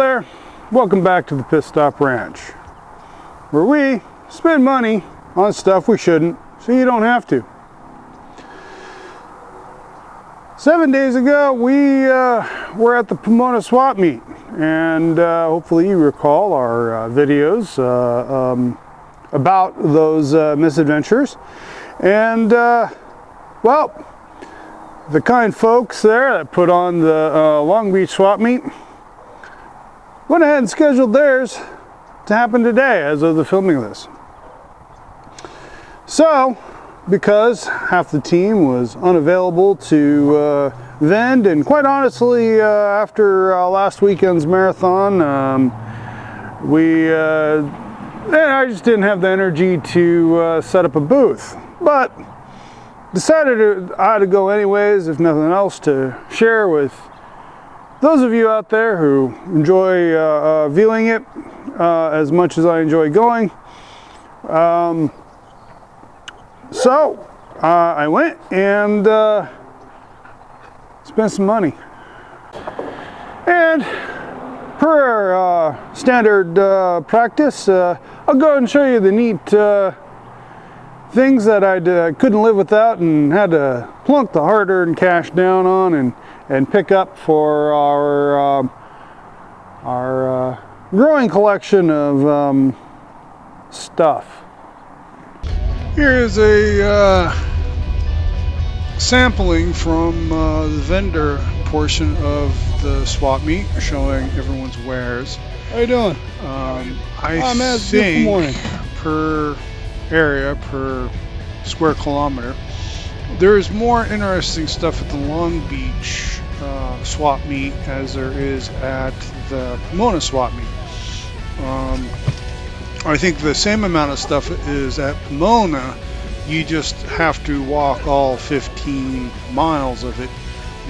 there, welcome back to the Pit Stop Ranch, where we spend money on stuff we shouldn't, so you don't have to. 7 days ago, we were at the Pomona swap meet, and hopefully you recall our videos about those misadventures. And well, the kind folks there that put on the Long Beach swap meet went ahead and scheduled theirs to happen today as of the filming of this. So, because half the team was unavailable to vend, and quite honestly, after last weekend's marathon, I just didn't have the energy to set up a booth. But decided I had to go anyways, if nothing else, to share with those of you out there who enjoy viewing it as much as I enjoy going. So I went and spent some money. And per standard practice, I'll go ahead and show you the neat things that I couldn't live without and had to plunk the hard-earned cash down on and pick up for our growing collection of stuff. Here is a sampling from the vendor portion of the swap meet, showing everyone's wares. How you doing? I think per area, per square kilometer, there's more interesting stuff at the Long Beach swap meet as there is at the Pomona swap meet. I think the same amount of stuff is at Pomona. You just have to walk all 15 miles of it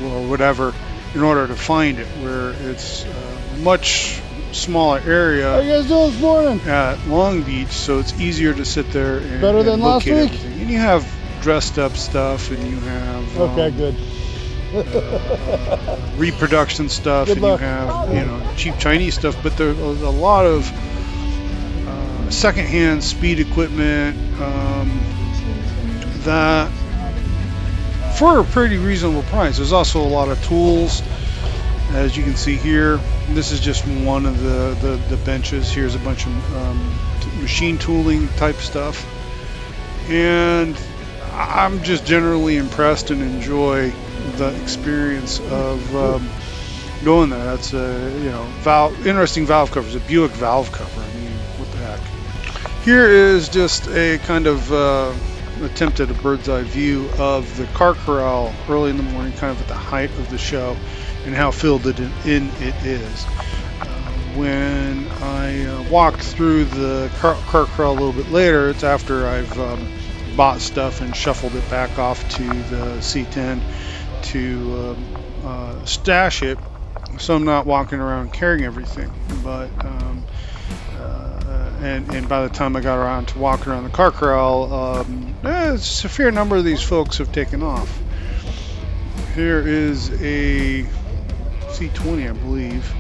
or whatever in order to find it, where it's a much smaller area. How you guys doing this morning? At Long Beach, so it's easier to sit there and better than last week. Everything. And you have dressed up stuff, and you have okay, good. Reproduction stuff, good and luck. you have cheap Chinese stuff, but there's a lot of secondhand speed equipment that for a pretty reasonable price. There's also a lot of tools, as you can see here. This is just one of the benches. Here's a bunch of machine tooling type stuff, and I'm just generally impressed and enjoy the experience of going there. That's interesting valve covers, a Buick valve cover. I mean, what the heck. Here is just a kind of attempt at a bird's eye view of the car corral early in the morning, kind of at the height of the show, and how filled in it is. When I walked through the car corral a little bit later, it's after I've bought stuff and shuffled it back off to the C10 to stash it, so I'm not walking around carrying everything. But and by the time I got around to walking around the car corral, it's a fair number of these folks have taken off. Here is a C20, I believe,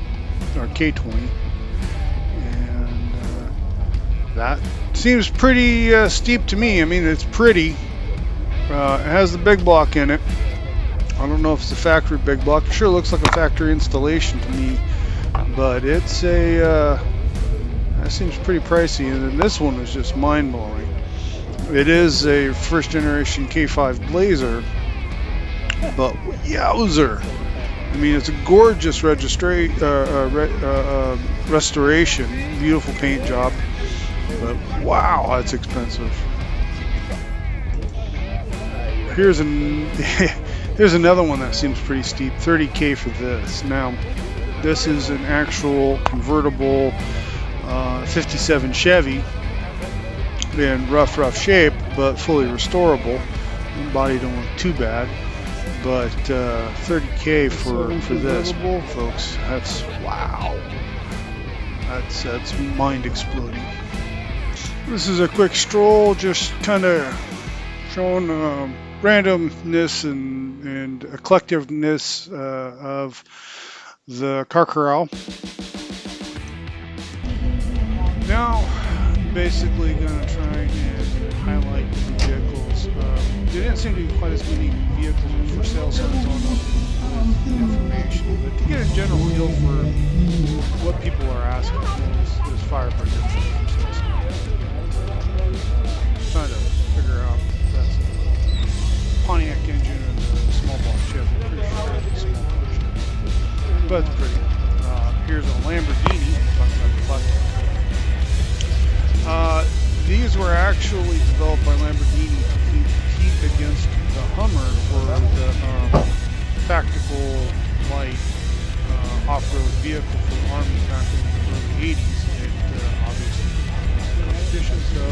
or K20, and that seems pretty steep to me. I mean, it's pretty. It has the big block in it. I don't know if it's a factory big block. It sure looks like a factory installation to me, but it's a that seems pretty pricey. And then this one is just mind-blowing. It is a first generation K5 Blazer, but yowzer. I mean, it's a gorgeous restoration, beautiful paint job, but wow, that's expensive. Here's another one that seems pretty steep, $30K for this. Now, this is an actual convertible 57 Chevy in rough shape, but fully restorable. The body don't look too bad. But $30K for this, folks. That's wow. That's mind exploding. This is a quick stroll, just kind of showing randomness and eclectiveness of the car corral. Now, basically going to try and highlight the vehicles. There didn't seem to be quite as many vehicles with for sale signs on them with information, but to get a general feel for what people are asking, there's firefighter for sale signs. Trying to figure out if that's a Pontiac engine and a small block Chevy. I'm pretty sure it's a small block Chevy, but it's pretty. Here's a Lamborghini. Talking about the plastic. These were actually developed by Lamborghini to compete against the Hummer for the tactical light off-road vehicle for the Army back in the early 80s. It obviously competition, so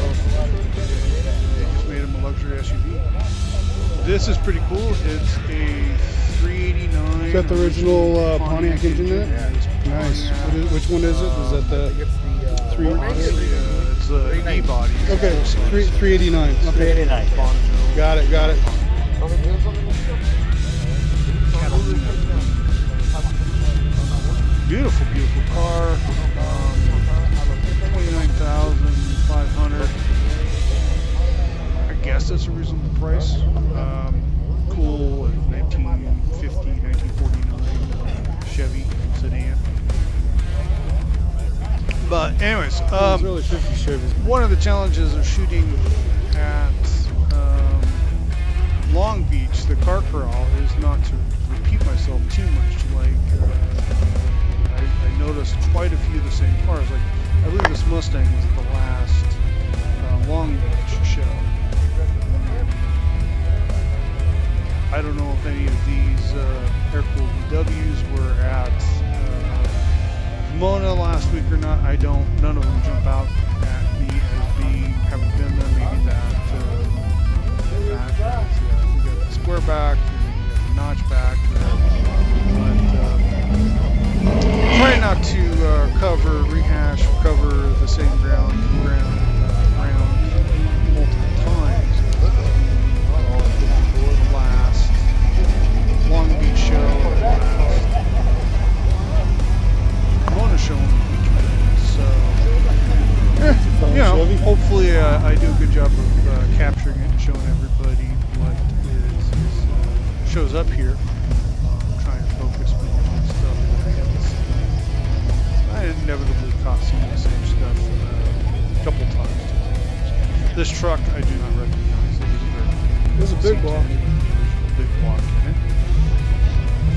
they just made them a luxury SUV. This is pretty cool. It's a 389. Is that the original Pontiac engine in it? Yeah, nice. Which one is it? Is that the 380? It's the E-body. Okay, 389. Okay. 389. Got it. Beautiful, beautiful car. 29,500. I guess that's a reasonable price. Cool 1950, 1949 Chevy sedan. But anyways, It's really 50 Chevys. one of the challenges of shooting at Long Beach, the car corral, is not to repeat myself too much. Like I noticed quite a few of the same cars. Like I believe this Mustang was the last Long Beach show. I don't know if any of these air-cooled VWs were at Mona last week or not. I don't. None of them jump out at me as being having been there. Maybe that we got the square back, and we got the notch back. But try not to cover the same ground multiple times. The last Long Beach show. Mona show on the weekend, so you know, hopefully I do a good job of capturing it and showing everybody what is shows up here. Trying to focus more on stuff that I inevitably caught some of the same stuff a couple times. This truck I do not recognize. It was a big block. Big block in it.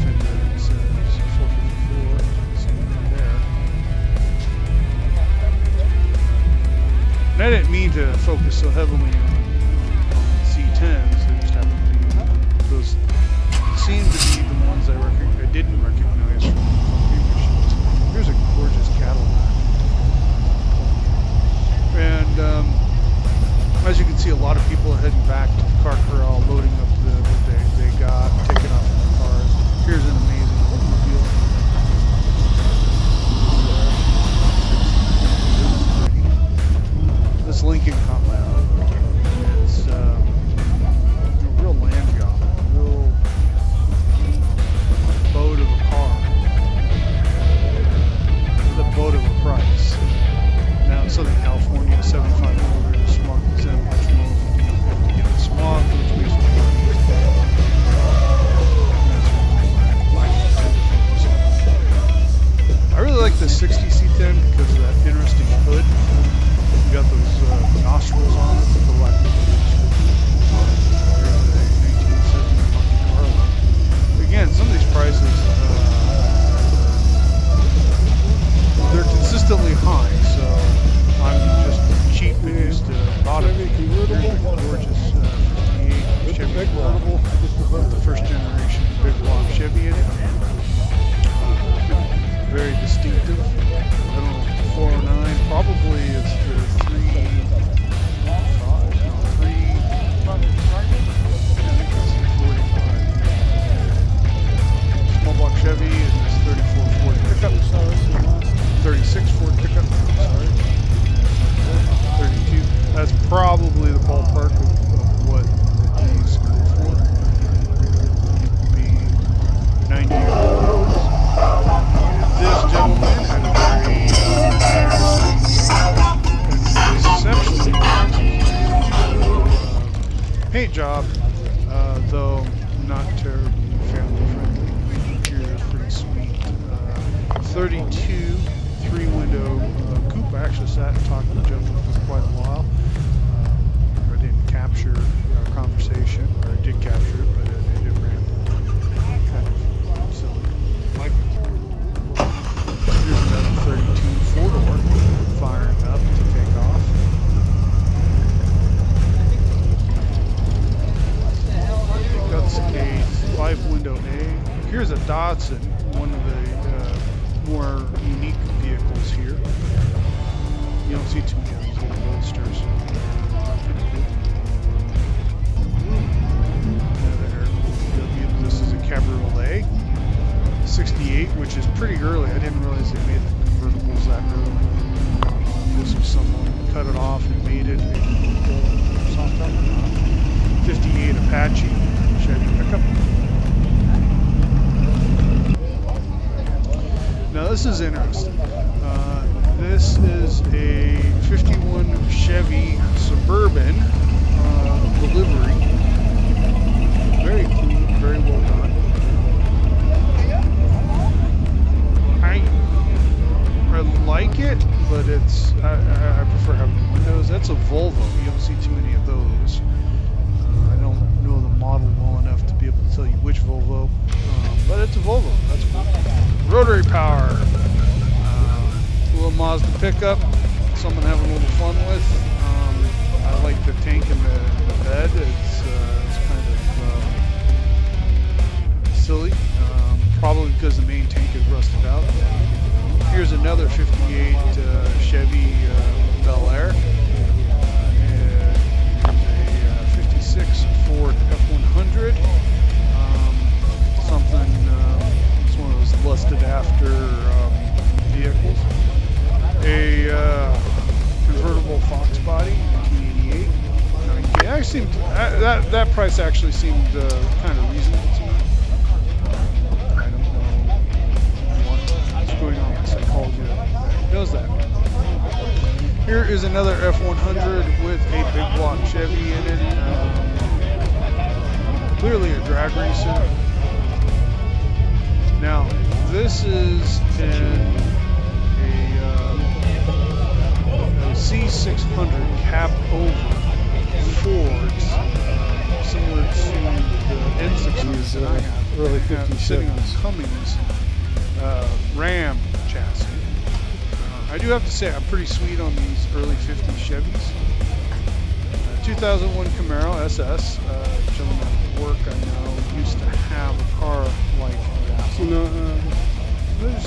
Fender says 454. There. And I didn't mean to focus so heavily on C10s. They just happen to be those. Seem to be the ones I didn't recognize from previous shows. Here's a gorgeous Cadillac. And as you can see, a lot of people are heading back to the car corral, loading up what they got, taking off the cars. Here's an amazing automobile. This Lincoln caught my eye. It's a real land job, a real boat of a car, with a boat of a price. Now in Southern California, 75 millimeters of smog is that much more. You don't have to get the smog, which makes it I really like the 60 C10 because of that interesting hood. You got those nostrils on it that the black people use. There's a 1970 Monte Carlo. Again, some of these prices, they're consistently high, so I'm just cheap and used to bought it. Here's a gorgeous 58 Chevy convertible with the first generation big block Chevy in it. Very distinctive. I don't know, 409 probably is the 345. No, 3. I think it's 345. Small block Chevy and this 34 Ford pickup. 36 Ford pickup. Sorry. 32. That's probably the ballpark of what these go for. Be 90 years. This gentleman had a very paint job, though not terribly family friendly. Interior is pretty sweet. 32 3-window coupe. I actually sat and talked to the gentleman for quite a while. I didn't capture our conversation, or I did capture it, but it ran kind of silly. Here's another 32 4-door firing up to take off. That's a 5-window A. Here's a Datsun, one of the more unique vehicles here. You don't see too many of these little roadsters. This is a Cabriolet 68, which is pretty early. I didn't realize they made the convertibles that early. This was someone who cut it off and made it a 58 Apache Chevy pickup. Now this is interesting. This is a 51 Chevy Suburban delivery. Very clean, very well done. I like it, but I prefer having windows. That's a Volvo. You don't see too many of those. I don't know the model well enough to be able to tell you which Volvo, but it's a Volvo. That's cool. Rotary power. A little Mazda pickup. Something having a little fun with. I like the tank in the bed. It's kind of silly. Probably because the main tank is rusted out. Here's another 58 Chevy Bel Air. Here's a 56 Ford F100. It's one of those lusted after vehicles. A convertible Fox body, 1988. That price actually seemed kind of reasonable to me. I don't know what's going on with psychology that does that. Here is another F100 with a big block Chevy in it. Clearly a drag racer. Now, this is a C600 cab over Fords, similar to the N600 that I have. Early I have 50s, sitting on 70s. Cummins Ram chassis. I do have to say I'm pretty sweet on these early 50s Chevys. 2001 Camaro SS. Gentleman at work I know used to have a car like that.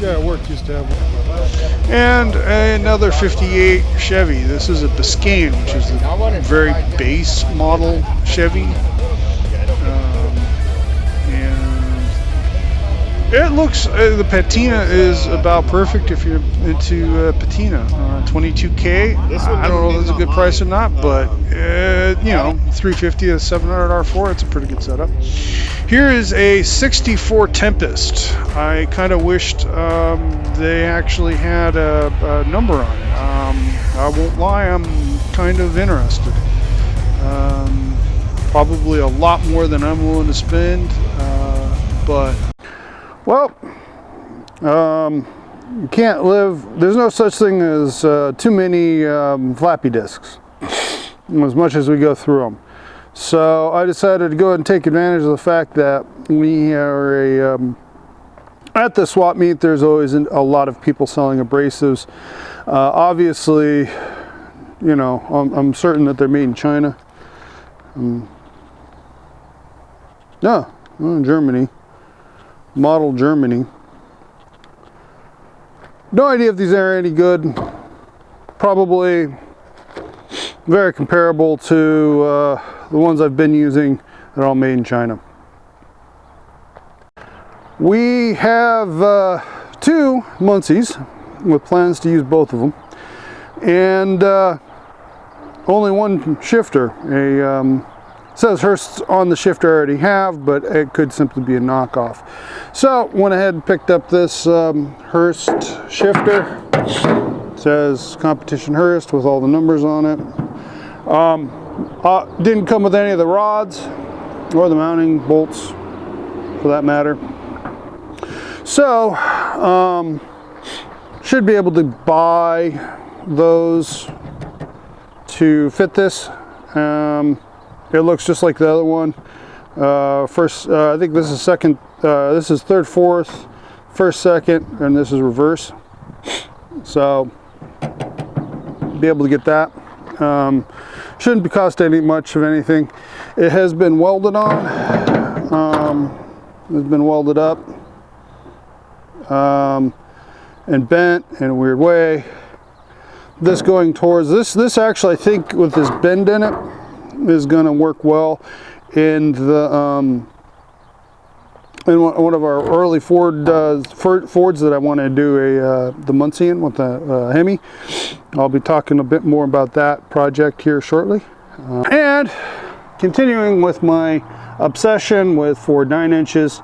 Yeah, work used to have one. And another 58 Chevy. This is a Biscayne, which is the very base model Chevy. And it looks, the patina is about perfect if you're into patina. 22K. I don't know if that's a good price or not, but you know, 350 to 700 R4, it's a pretty good setup. Here is a 64 Tempest. I kind of wished they actually had a number on it. I won't lie, I'm kind of interested. Probably a lot more than I'm willing to spend, but well, you can't live. There's no such thing as too many floppy disks, as much as we go through them. So I decided to go ahead and take advantage of the fact that we are at the swap meet. There's always a lot of people selling abrasives. Obviously, you know, I'm certain that they're made in China. No, Germany. Model Germany. No idea if these are any good. Probably very comparable to the ones I've been using. They're all made in China. We have 2 Muncies with plans to use both of them, and only one shifter. Says Hurst on the shifter I already have, but it could simply be a knockoff. So went ahead and picked up this Hurst shifter. It says competition Hurst with all the numbers on it. Didn't come with any of the rods or the mounting bolts for that matter. So should be able to buy those to fit this. It looks just like the other one. I think this is second, this is third, fourth, first, second, and this is reverse. So be able to get that. Shouldn't be cost any much of anything. It has been welded on. It's been welded up and bent in a weird way. This going towards this actually, I think with this bend in it is going to work well in the in one of our early Fords that I want to do the Muncie in with the Hemi. I'll be talking a bit more about that project here shortly. And continuing with my obsession with Ford 9-inches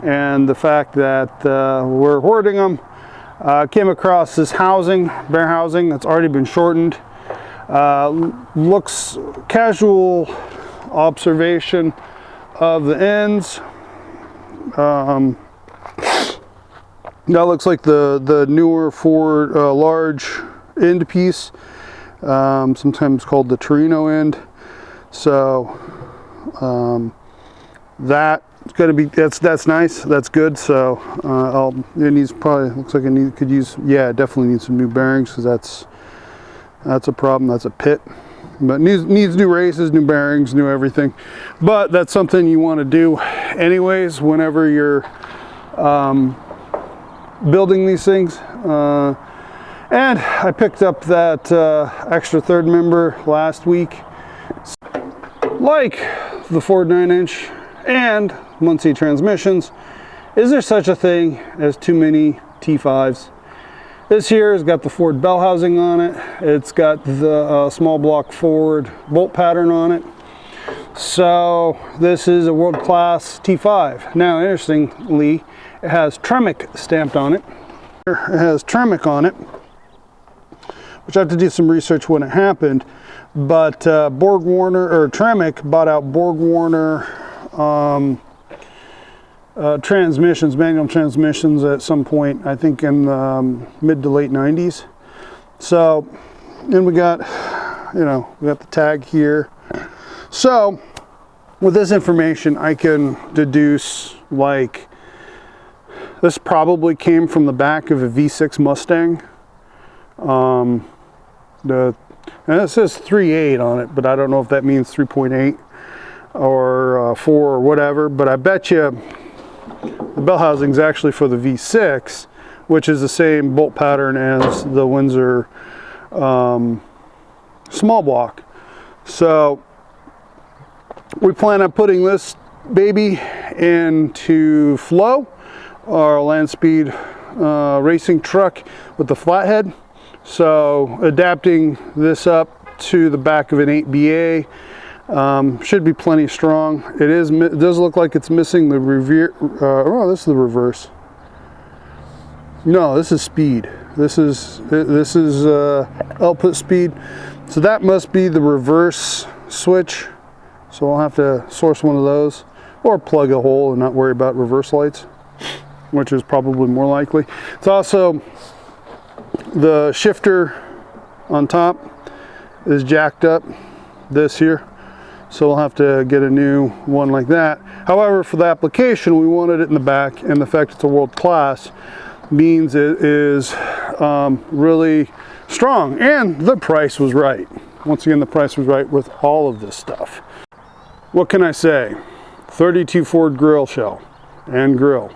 and the fact that we're hoarding them. Came across this housing, bare housing, that's already been shortened. Looks casual observation of the ends. That looks like the newer Ford large end piece, sometimes called the Torino end. So that's going to be that's nice. That's good. So it needs probably looks like it could use definitely needs some new bearings because that's a problem. That's a pit. But needs new races, new bearings, new everything. But that's something you want to do anyways whenever you're building these things. And I picked up that extra third member last week. Like the Ford 9-inch and Muncie transmissions, is there such a thing as too many T5s? This here has got the Ford bell housing on it. It's got the small block Ford bolt pattern on it. So this is a world-class T5. Now, interestingly, it has Tremec stamped on it. It has Tremec on it, which I have to do some research when it happened. But Tremec bought out Borg-Warner transmissions, manual transmissions at some point, I think in the mid to late 90s. So, and we got the tag here. So, with this information, I can deduce like this probably came from the back of a V6 Mustang. And it says 3.8 on it, but I don't know if that means 3.8 or 4 or whatever. But I bet you the bell housing is actually for the V6, which is the same bolt pattern as the Windsor small block. So we plan on putting this baby into Flow, our land speed racing truck with the flathead. So adapting this up to the back of an 8BA should be plenty strong. It does look like it's missing the rear. Oh, this is the reverse. No, this is speed. This is output speed. So that must be the reverse switch. So I'll have to source one of those or plug a hole and not worry about reverse lights, which is probably more likely. It's also the shifter on top is jacked up, this here. So we'll have to get a new one like that. However, for the application, we wanted it in the back, and the fact it's a world class means it is really strong, and the price was right. Once again, the price was right with all of this stuff. What can I say? 32 Ford grill shell and grill,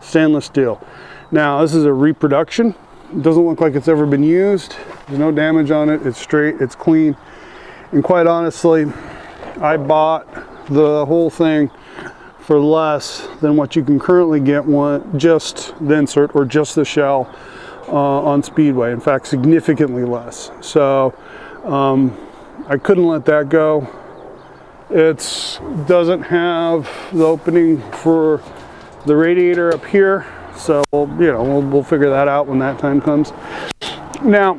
stainless steel. Now, this is a reproduction. It doesn't look like it's ever been used. There's no damage on it. It's straight, it's clean. And quite honestly, I bought the whole thing for less than what you can currently get just the insert or just the shell on Speedway. In fact, significantly less. So I couldn't let that go. It doesn't have the opening for the radiator up here. So we'll figure that out when that time comes. Now,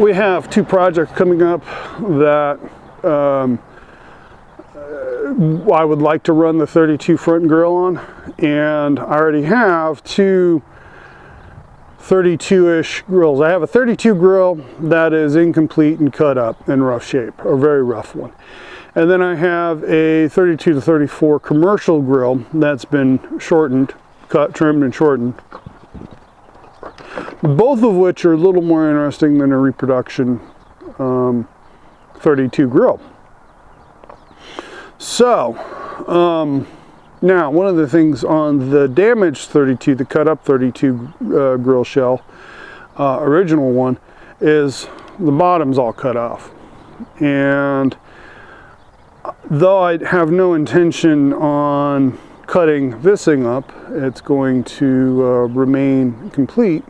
we have two projects coming up that I would like to run the 32 front grille on, and I already have two 32-ish grills. I have a 32 grill that is incomplete and cut up in rough shape, a very rough one. And then I have a 32 to 34 commercial grill that's been shortened, cut, trimmed, and shortened. Both of which are a little more interesting than a reproduction 32 grill. So, now one of the things on the damaged 32, the cut up 32 grill shell, original one, is the bottom's all cut off. And though I have no intention on cutting this thing up, it's going to remain complete.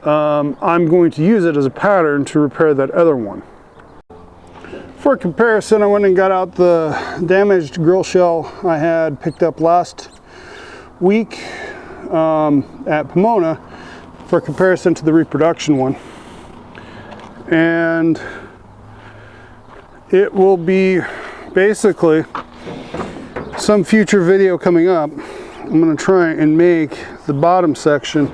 I'm going to use it as a pattern to repair that other one. For comparison, I went and got out the damaged grill shell I had picked up last week at Pomona for comparison to the reproduction one. And it will be basically some future video coming up. I'm going to try and make the bottom section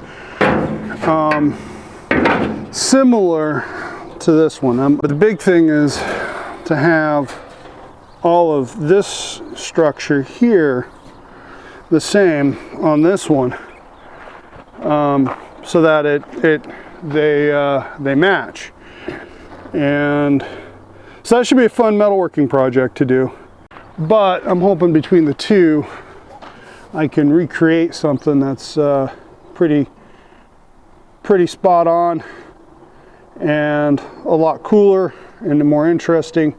similar to this one. But the big thing is to have all of this structure here the same on this one, so that they match. And so that should be a fun metalworking project to do. But I'm hoping between the two I can recreate something that's pretty spot on and a lot cooler and more interesting.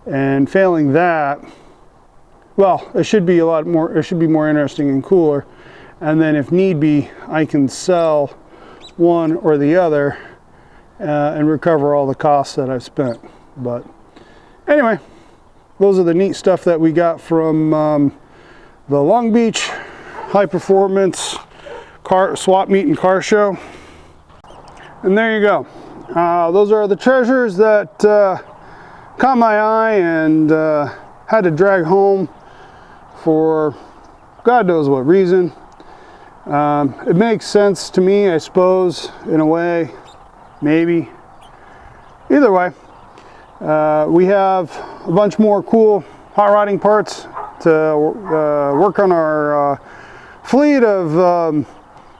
And failing that, well, it should be more interesting and cooler. And then if need be, I can sell one or the other and recover all the costs that I've spent. But anyway, those are the neat stuff that we got from the Long Beach High Performance Car Swap Meet and Car Show. And there you go. Those are the treasures that caught my eye and had to drag home for God knows what reason. It makes sense to me, I suppose, in a way, maybe. Either way, we have a bunch more cool hot rodding parts to work on our fleet of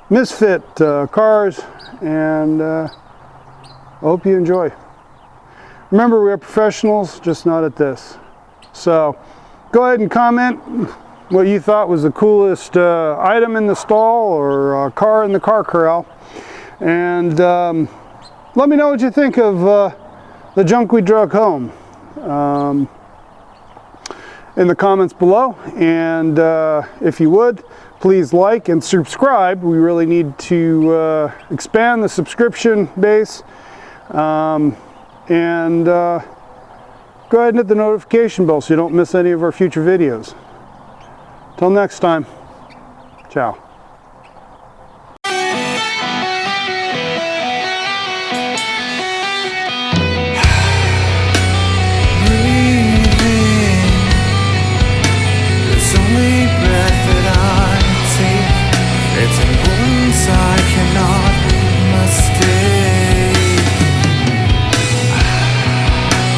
misfit cars, and I hope you enjoy. Remember, we are professionals, just not at this. So go ahead and comment what you thought was the coolest item in the stall or car in the car corral, and let me know what you think of the junk we drug home in the comments below. And if you would, please like and subscribe. We really need to expand the subscription base. And go ahead and hit the notification bell so you don't miss any of our future videos. Till next time, ciao. It's important so I can